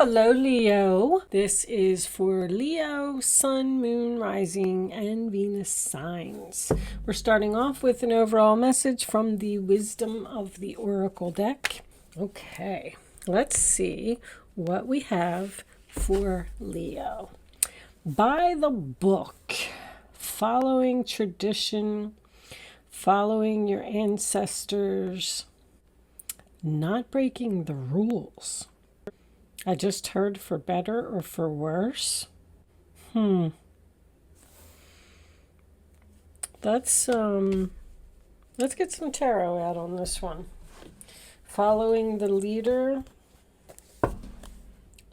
Hello, Leo. This is for Leo, Sun, Moon, Rising, and Venus signs. We're starting off with an overall message from the Wisdom of the Oracle deck. Okay, let's see what we have for Leo. By the book, following tradition, following your ancestors, not breaking the rules. I just heard for better or for worse. Let's get some tarot out on this one. Following the leader,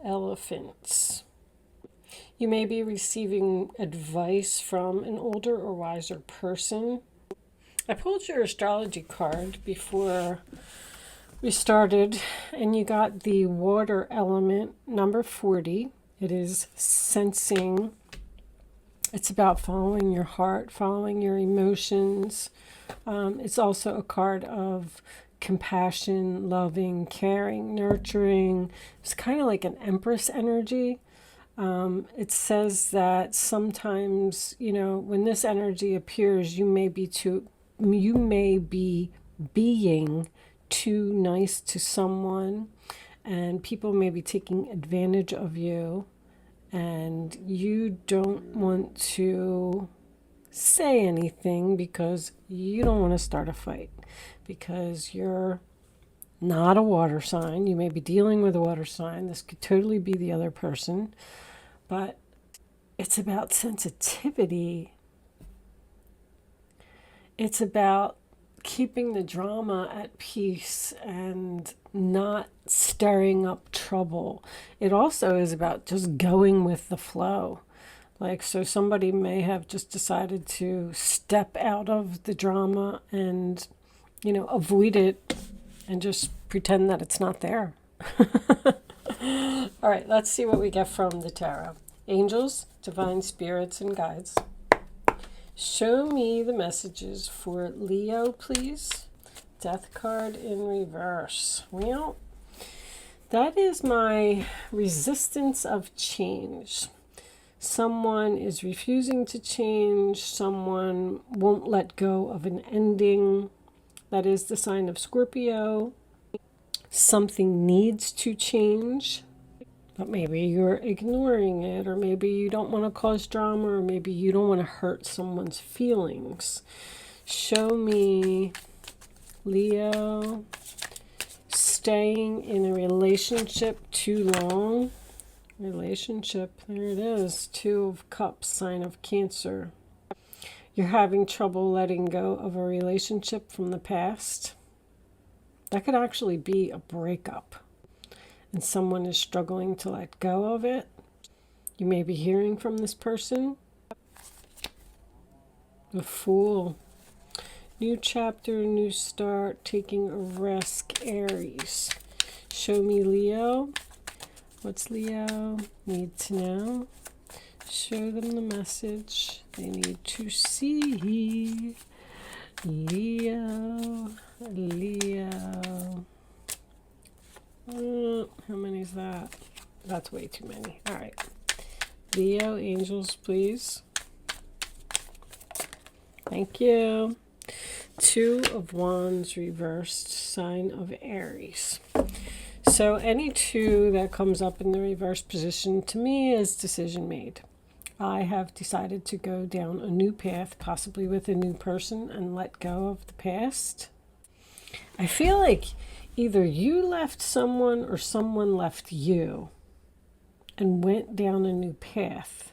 elephants. You may be receiving advice from an older or wiser person. I pulled your astrology card before we started, and you got the water element, number 40. It is sensing. It's about following your heart, following your emotions. It's also a card of compassion, loving, caring, nurturing. It's kind of like an empress energy. It says that sometimes, when this energy appears, you may be being too nice to someone, and people may be taking advantage of you, and you don't want to say anything because you don't want to start a fight, because you're not a water sign. You may be dealing with a water sign. This could totally be the other person, but it's about sensitivity. It's about keeping the drama at peace and not stirring up trouble. It also is about just going with the flow. So somebody may have just decided to step out of the drama and, avoid it and just pretend that it's not there. All right, let's see what we get from the tarot. Angels, divine spirits, and guides. Show me the messages for Leo, please. Death card in reverse. Well, that is my resistance of change. Someone is refusing to change. Someone won't let go of an ending. That is the sign of Scorpio. Something needs to change, but maybe you're ignoring it, or maybe you don't want to cause drama, or maybe you don't want to hurt someone's feelings. Show me, Leo, staying in a relationship too long. Relationship, there it is. 2 of Cups, sign of Cancer. You're having trouble letting go of a relationship from the past. That could actually be a breakup, and someone is struggling to let go of it. You may be hearing from this person. The Fool. New chapter, new start, taking a risk, Aries. Show me, Leo. What's Leo need to know? Show them the message they need to see. Leo. How many is that? That's way too many. All right. Leo, angels, please. Thank you. 2 of Wands reversed, sign of Aries. So any 2 that comes up in the reverse position to me is decision made. I have decided to go down a new path, possibly with a new person, and let go of the past. I feel like either you left someone or someone left you and went down a new path,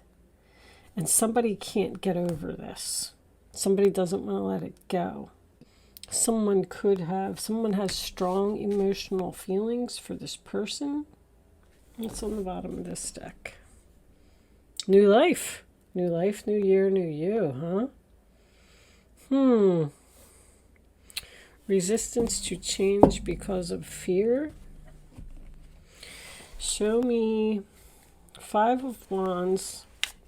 and somebody can't get over this. Somebody doesn't want to let it go. Someone has strong emotional feelings for this person. What's on the bottom of this deck? New life. New life, new year, new you, huh? Resistance to change because of fear. Show me 5 of Wands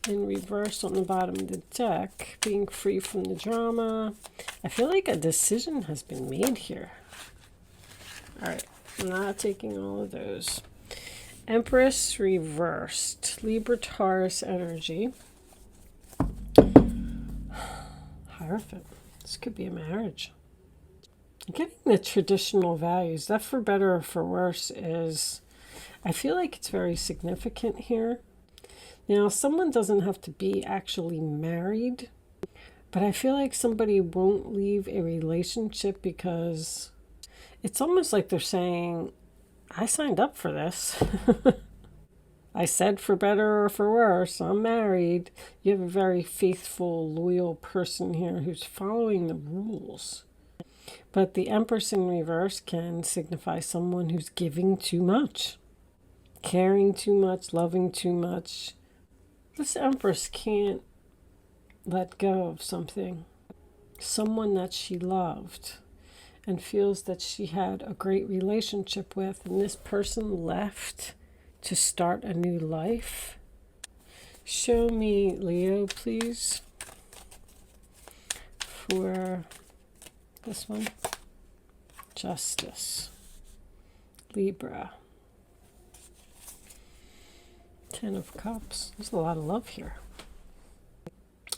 in reverse on the bottom of the deck. Being free from the drama. I feel like a decision has been made here. All right, I'm not taking all of those. Empress reversed. Libra Taurus energy. Hierophant. This could be a marriage. Getting the traditional values, that for better or for worse is, I feel like it's very significant here. Now, someone doesn't have to be actually married, but I feel like somebody won't leave a relationship because it's almost like they're saying, I signed up for this. I said for better or for worse, I'm married. You have a very faithful, loyal person here who's following the rules. But the Empress in reverse can signify someone who's giving too much, caring too much, loving too much. This Empress can't let go of something, someone that she loved and feels that she had a great relationship with, and this person left to start a new life. Show me Leo, please, for this one. Justice. Libra. Ten of Cups. There's a lot of love here.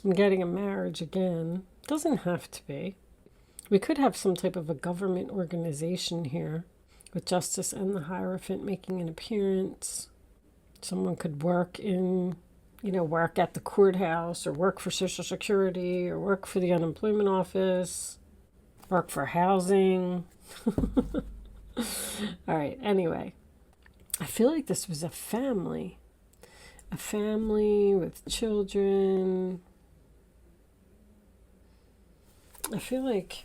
I'm getting a marriage again. Doesn't have to be. We could have some type of a government organization here with Justice and the Hierophant making an appearance. Someone could work in, work at the courthouse or work for Social Security or work for the unemployment office, work for housing. All right, anyway, I feel like this was a family with children. I feel like,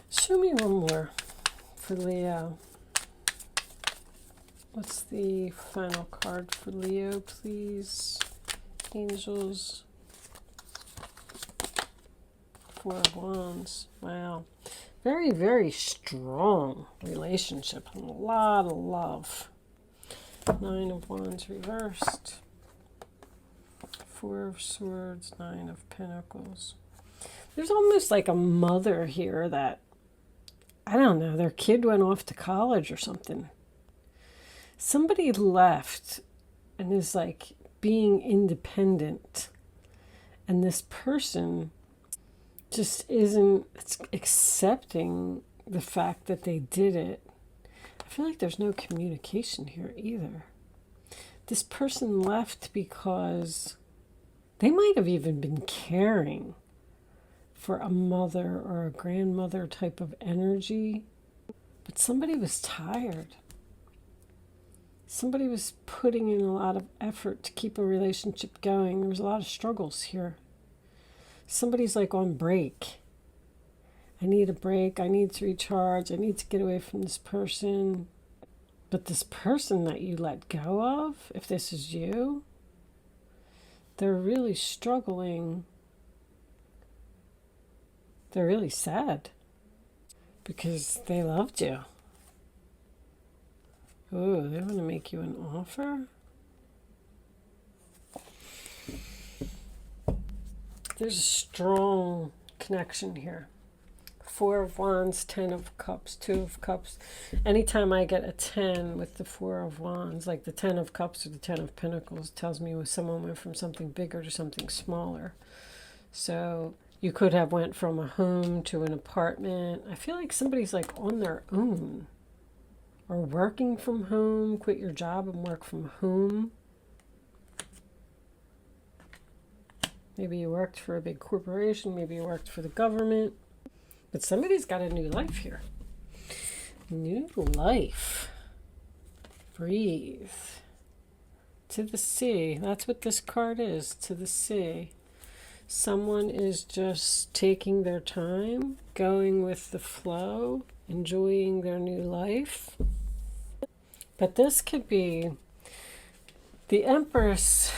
show me one more for Leo. What's the final card for Leo, please? Angels. Four of Wands. Wow. Very, very strong relationship. A lot of love. Nine of Wands reversed. Four of Swords. Nine of Pentacles. There's almost like a mother here that, I don't know, their kid went off to college or something. Somebody left and is like being independent. And this person just isn't accepting the fact that they did it. I feel like there's no communication here either. This person left because they might have even been caring for a mother or a grandmother type of energy, but somebody was tired. Somebody was putting in a lot of effort to keep a relationship going. There was a lot of struggles here. Somebody's like on break. I need a break. I need to recharge. I need to get away from this person. But this person that you let go of, if this is you, they're really struggling. They're really sad because they loved you. Oh, they want to make you an offer? There's a strong connection here. Four of Wands, Ten of Cups, Two of Cups. Anytime I get a 10 with the Four of Wands, like the Ten of Cups or the Ten of Pentacles, tells me someone went from something bigger to something smaller. So you could have went from a home to an apartment. I feel like somebody's like on their own. Or working from home, quit your job and work from home. Maybe you worked for a big corporation, maybe you worked for the government. But somebody's got a new life here. New life. Breathe. To the sea. That's what this card is, to the sea. Someone is just taking their time, going with the flow, enjoying their new life. But this could be, the Empress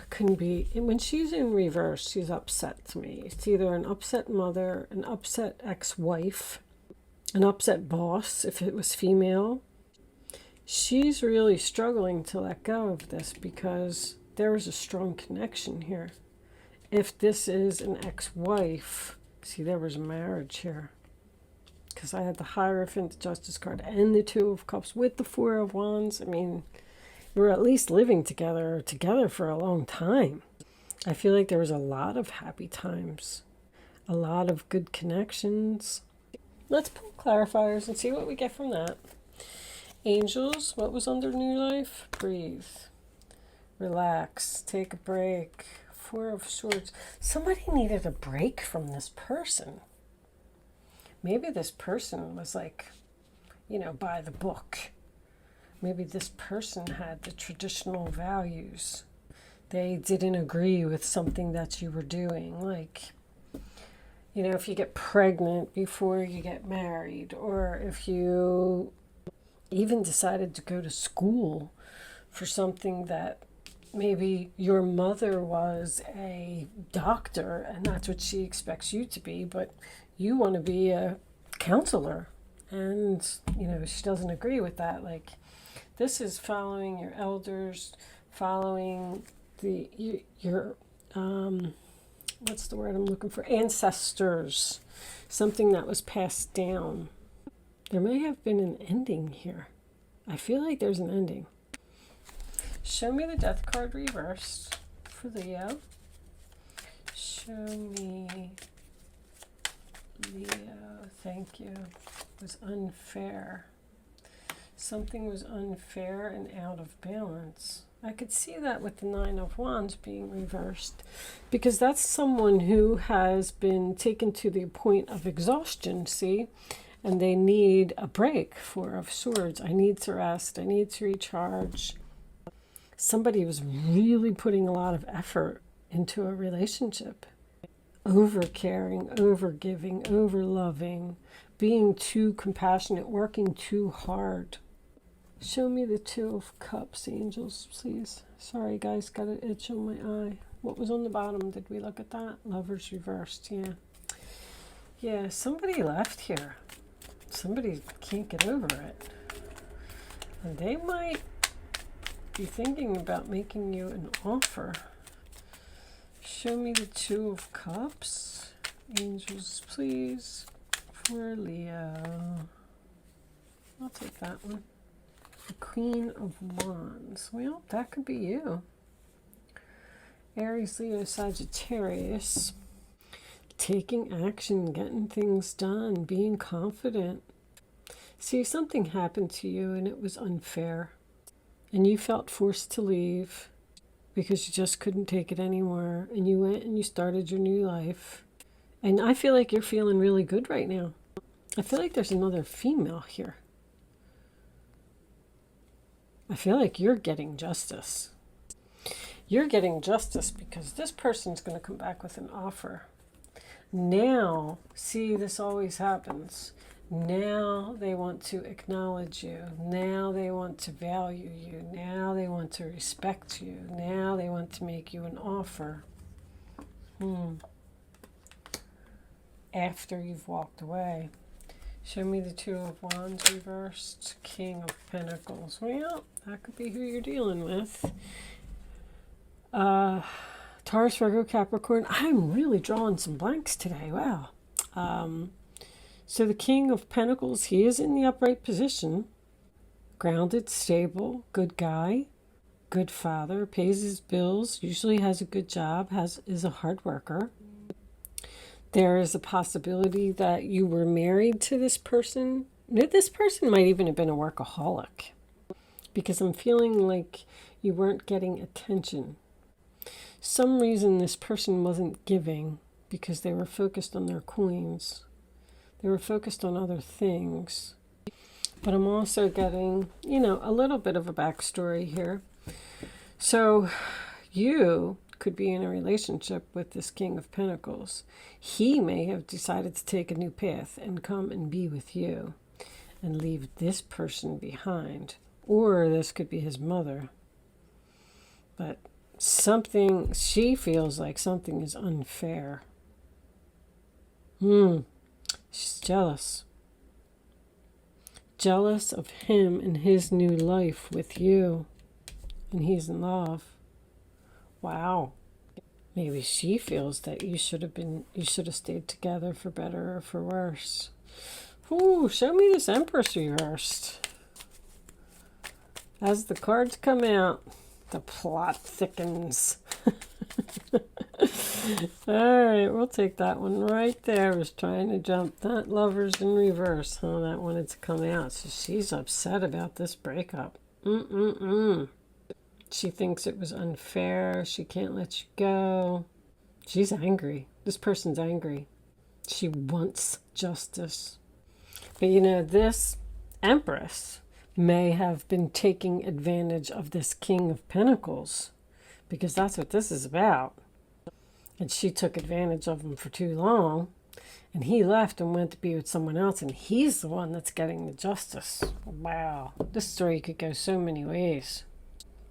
can be, when she's in reverse, she's upset to me. It's either an upset mother, an upset ex-wife, an upset boss, if it was female. She's really struggling to let go of this because there is a strong connection here. If this is an ex-wife, see, there was a marriage here. Because I had the Hierophant, the Justice card, and the Two of Cups with the Four of Wands. I mean, were at least living together for a long time. I feel like there was a lot of happy times, a lot of good connections. Let's pull clarifiers and see what we get from that. Angels, what was under new life? Breathe. Relax. Take a break. Four of Swords. Somebody needed a break from this person. Maybe this person was like, by the book. Maybe this person had the traditional values. They didn't agree with something that you were doing. Like, if you get pregnant before you get married, or if you even decided to go to school for something that maybe your mother was a doctor and that's what she expects you to be, but you want to be a counselor and, she doesn't agree with that. Like, this is following your elders, following your what's the word I'm looking for? Ancestors. Something that was passed down. There may have been an ending here. I feel like there's an ending. Show me the Death card reversed for Leo. Show me Leo. Thank you. It was unfair. Something was unfair and out of balance. I could see that with the Nine of Wands being reversed, because that's someone who has been taken to the point of exhaustion, see? And they need a break. Four of Swords. I need to rest. I need to recharge. Somebody was really putting a lot of effort into a relationship. Over caring, over giving, over loving, being too compassionate, working too hard. Show me the Two of Cups, angels, please. Sorry, guys, got an itch on my eye. What was on the bottom? Did we look at that? Lovers reversed, yeah. Yeah, somebody left here. Somebody can't get over it. And they might be thinking about making you an offer. Show me the Two of Cups. Angels, please. For Leo. I'll take that one. The Queen of Wands. Well, that could be you. Aries, Leo, Sagittarius. Taking action, getting things done, being confident. See, something happened to you and it was unfair. And you felt forced to leave because you just couldn't take it anymore. And you went and you started your new life. And I feel like you're feeling really good right now. I feel like there's another female here. I feel like you're getting justice. You're getting justice because this person's going to come back with an offer. Now, see, this always happens. Now they want to acknowledge you. Now they want to value you. Now they want to respect you. Now they want to make you an offer. After you've walked away. Show me the Two of Wands reversed. King of Pentacles. Well, that could be who you're dealing with. Taurus, Virgo, Capricorn. I'm really drawing some blanks today. Wow. So the King of Pentacles, he is in the upright position. Grounded, stable, good guy, good father, pays his bills, usually has a good job, is a hard worker. There is a possibility that you were married to this person. This person might even have been a workaholic, because I'm feeling like you weren't getting attention. Some reason this person wasn't giving because they were focused on their coins. They were focused on other things. But I'm also getting, a little bit of a backstory here. So you could be in a relationship with this King of Pentacles. He may have decided to take a new path and come and be with you and leave this person behind. Or this could be his mother. But she feels like something is unfair. She's jealous. Jealous of him and his new life with you. And he's in love. Wow. Maybe she feels that you should have stayed together for better or for worse. Ooh, show me this Empress reversed. As the cards come out, the plot thickens. All right, we'll take that one right there. Was trying to jump that Lovers in reverse. Oh, that wanted to come out. So she's upset about this breakup. She thinks it was unfair. She can't let you go. She's angry. This person's angry. She wants justice. But you know, this Empress may have been taking advantage of this King of Pentacles, because that's what this is about. And she took advantage of him for too long, and he left and went to be with someone else, and he's the one that's getting the justice. Wow, this story could go so many ways,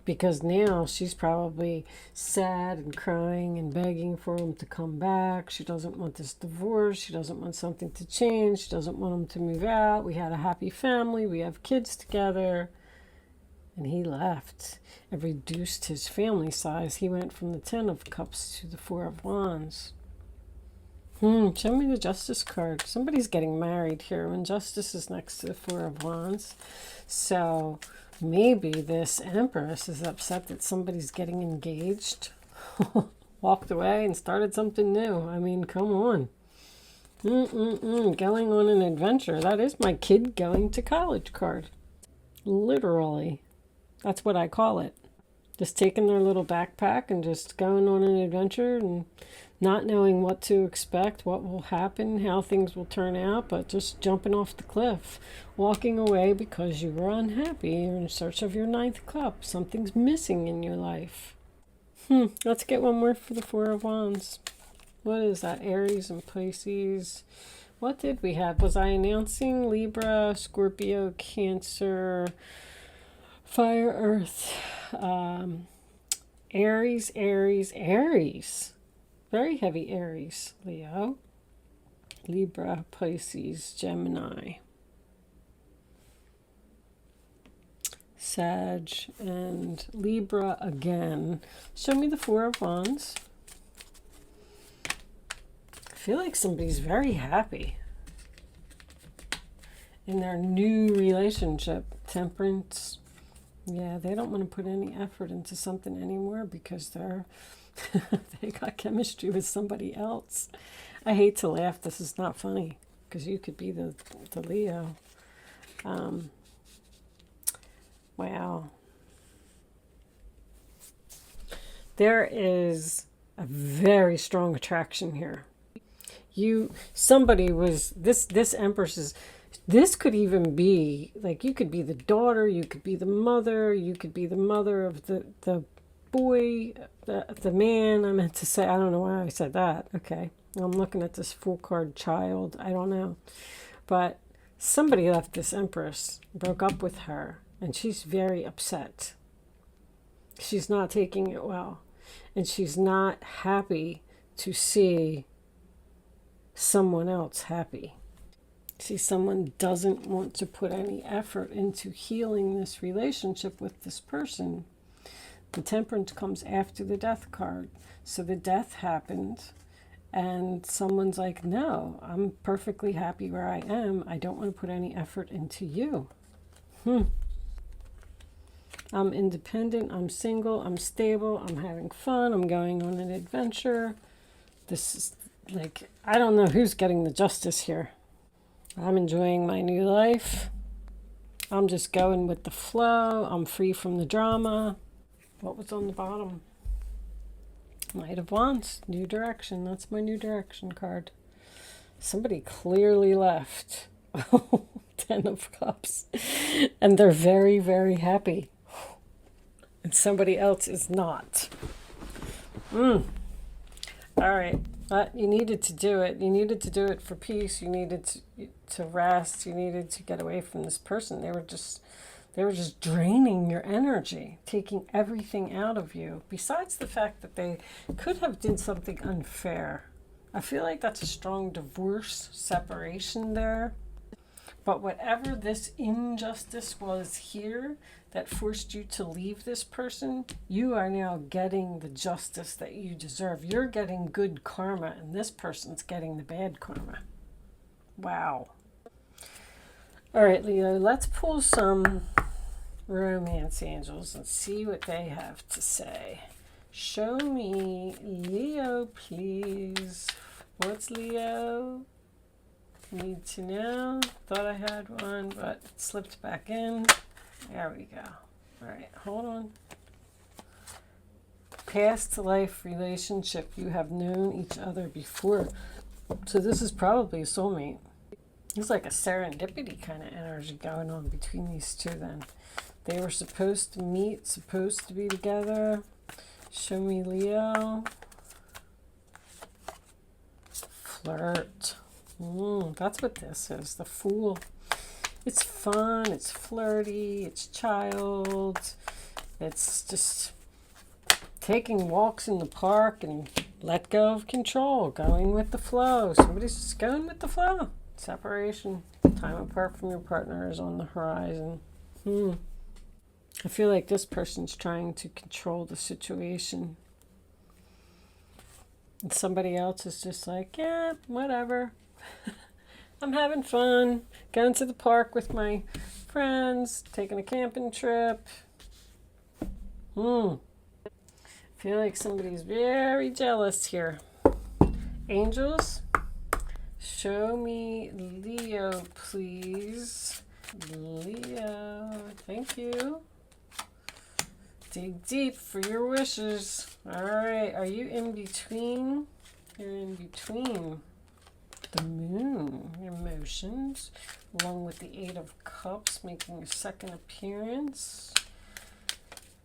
because now she's probably sad and crying and begging for him to come back. She doesn't want this divorce. She doesn't want something to change. She doesn't want him to move out. We had a happy family. We have kids together. And he left and reduced his family size. He went from the 10 of Cups to the 4 of Wands. Show me the Justice card. Somebody's getting married here when Justice is next to the 4 of Wands. So maybe this Empress is upset that somebody's getting engaged, walked away and started something new. I mean, come on. Going on an adventure. That is my kid going to college card. Literally. That's what I call it. Just taking their little backpack and just going on an adventure and not knowing what to expect, what will happen, how things will turn out, but just jumping off the cliff, walking away because you were unhappy. You're in search of your 9th cup. Something's missing in your life. Let's get one more for the 4 of Wands. What is that? Aries and Pisces. What did we have? Was I announcing Libra, Scorpio, Cancer, Fire, Earth, Aries, Aries, Aries. Very heavy Aries. Leo, Libra, Pisces, Gemini, Sag, and Libra again. Show me the 4 of Wands. I feel like somebody's very happy in their new relationship. Temperance. Yeah, they don't want to put any effort into something anymore because they got chemistry with somebody else. I hate to laugh. This is not funny because you could be the Leo. Wow. There is a very strong attraction here. Somebody was, this Empress is, this could even be, like, you could be the daughter, you could be the mother, you could be the mother of the boy, the man, I meant to say, I don't know why I said that. Okay, I'm looking at this full card child, I don't know. But somebody left this Empress, broke up with her, and she's very upset. She's not taking it well. And she's not happy to see someone else happy. See, someone doesn't want to put any effort into healing this relationship with this person. The Temperance comes after the Death card. So the death happened, and someone's like, no, I'm perfectly happy where I am. I don't want to put any effort into you. I'm independent, I'm single, I'm stable, I'm having fun, I'm going on an adventure. This is like, I don't know who's getting the justice here. I'm enjoying my new life. I'm just going with the flow. I'm free from the drama. What was on the bottom? Knight of Wands, new direction. That's my new direction card. Somebody clearly left. 10 of Cups. And they're very, very happy. And somebody else is not. All right. But you needed to do it. You needed to do it for peace. You needed to rest. You needed to get away from this person. They were just draining your energy, taking everything out of you. Besides the fact that they could have did something unfair. I feel like that's a strong divorce, separation there. But whatever this injustice was here that forced you to leave this person, you are now getting the justice that you deserve. You're getting good karma, and this person's getting the bad karma. Wow. All right, Leo, let's pull some romance angels and see what they have to say. Show me Leo, please. What's Leo? Need to know. Thought I had one, but it slipped back in. There we go. All right, hold on. Past life relationship. You have known each other before. So this is probably a soulmate. It's like a serendipity kind of energy going on between these two then. They were supposed to meet, supposed to be together. Show me Leo. Flirt. That's what this is, the Fool. It's fun, it's flirty, it's child. It's just taking walks in the park and let go of control, going with the flow. Somebody's just going with the flow. Separation, time apart from your partner is on the horizon. I feel like this person's trying to control the situation. And somebody else is just like, yeah, whatever. I'm having fun, going to the park with my friends, taking a camping trip. I feel like somebody's very jealous here. Angels, show me Leo, please. Leo, thank you. Dig deep for your wishes. All right, are you in between? You're in between the Moon, your emotions, along with the Eight of Cups, making a second appearance.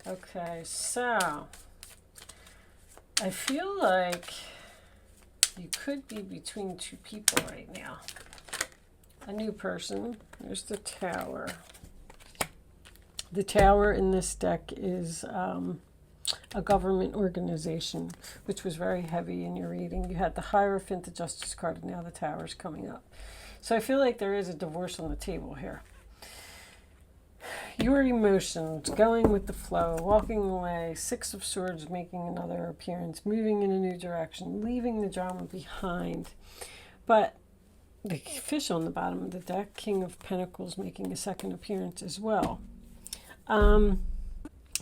Okay, so I feel like you could be between two people right now. A new person. There's the Tower. The Tower in this deck is a government organization, which was very heavy in your reading. You had the Hierophant, the Justice card, and now the Tower's coming up. So I feel like there is a divorce on the table here. Your emotions, going with the flow, walking away, Six of Swords making another appearance, moving in a new direction, leaving the drama behind. But the fish on the bottom of the deck, King of Pentacles, making a second appearance as well.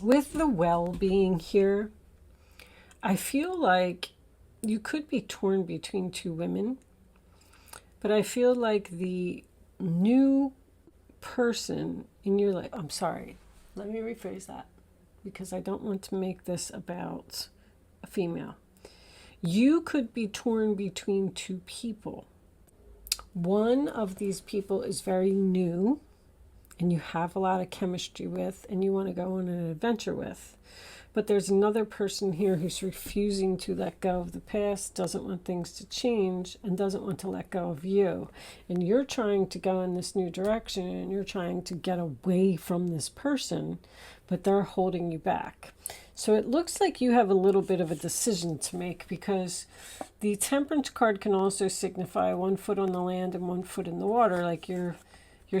With the well being here, I feel like you could be torn between two women, but I feel like the new person in your life, I'm sorry, let me rephrase that because I don't want to make this about a female. You could be torn between two people. One of these people is very new and you have a lot of chemistry with and you want to go on an adventure with. But there's another person here who's refusing to let go of the past, doesn't want things to change, and doesn't want to let go of you. And you're trying to go in this new direction and you're trying to get away from this person, but they're holding you back. So it looks like you have a little bit of a decision to make, because the Temperance card can also signify 1 foot on the land and 1 foot in the water. Like you're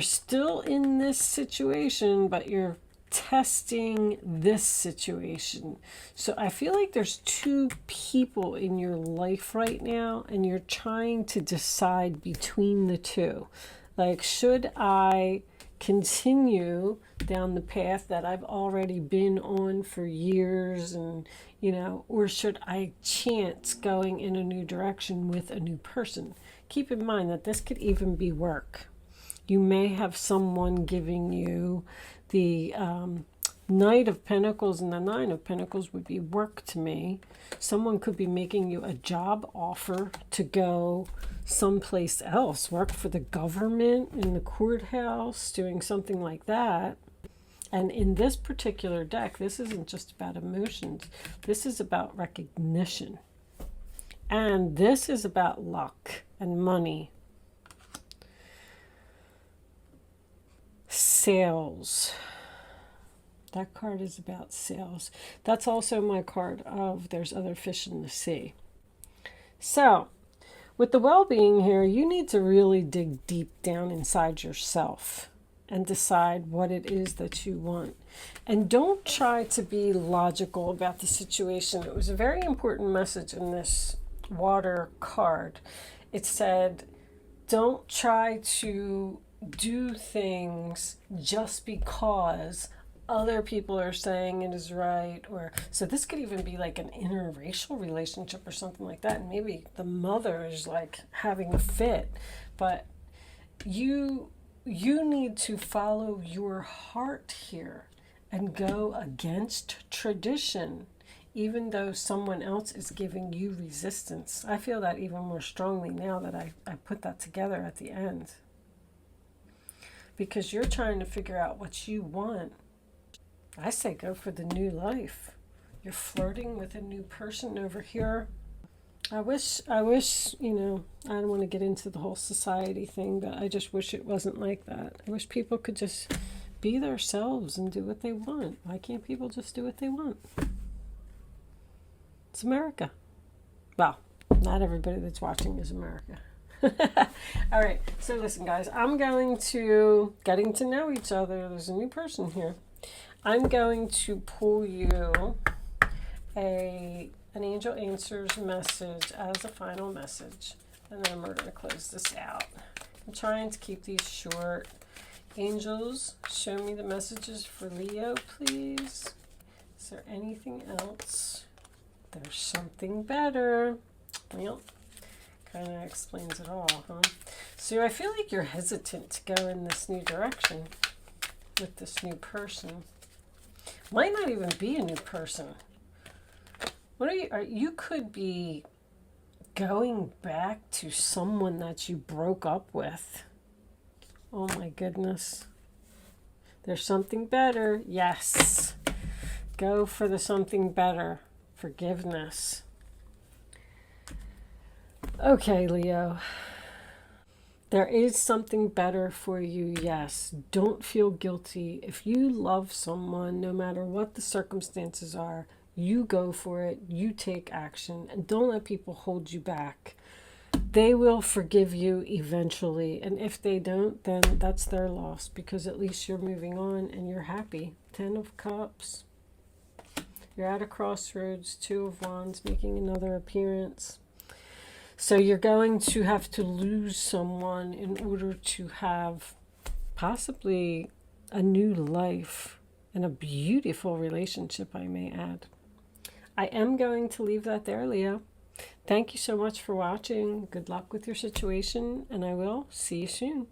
still in this situation, but you're testing this situation. So I feel like there's two people in your life right now and you're trying to decide between the two. Like, should I continue down the path that I've already been on for years, and or should I chance going in a new direction with a new person? Keep in mind that this could even be work. You may have someone giving you the Knight of Pentacles, and the Nine of Pentacles would be work to me. Someone could be making you a job offer to go someplace else, work for the government, in the courthouse, doing something like that. And in this particular deck, this isn't just about emotions. This is about recognition. And this is about luck and money. Sales. That card is about sales. That's also my card of there's other fish in the sea. So with the well-being here, you need to really dig deep down inside yourself and decide what it is that you want. And don't try to be logical about the situation. It was a very important message in this water card. It said, don't try to do things just because other people are saying it is right. Or so this could even be like an interracial relationship or something like that, and maybe the mother is like having a fit. But you need to follow your heart here and go against tradition, even though someone else is giving you resistance. I feel that even more strongly now that I put that together at the end, because you're trying to figure out what you want. I say go for the new life. You're flirting with a new person over here. I wish, I don't want to get into the whole society thing, but I just wish it wasn't like that. I wish people could just be themselves and do what they want. Why can't people just do what they want? It's America. Well, not everybody that's watching is America. All right, so listen, guys, I'm going to getting to know each other. There's a new person here. I'm going to pull you an angel answers message as a final message, and then we're going to close this out. I'm trying to keep these short. Angels, show me the messages for Leo, please. Is there anything else? There's something better. Well, kind of explains it all, huh? So I feel like you're hesitant to go in this new direction with this new person. Might not even be a new person. What you could be going back to someone that you broke up with. Oh my goodness. There's something better. Yes. Go for the something better. Forgiveness. Okay, Leo. There is something better for you, yes. Don't feel guilty. If you love someone, no matter what the circumstances are, you go for it, you take action, and don't let people hold you back. They will forgive you eventually, and if they don't, then that's their loss, because at least you're moving on and you're happy. 10 of Cups. You're at a crossroads. 2 of Wands making another appearance. So you're going to have to lose someone in order to have possibly a new life and a beautiful relationship, I may add. I am going to leave that there, Leo. Thank you so much for watching. Good luck with your situation, and I will see you soon.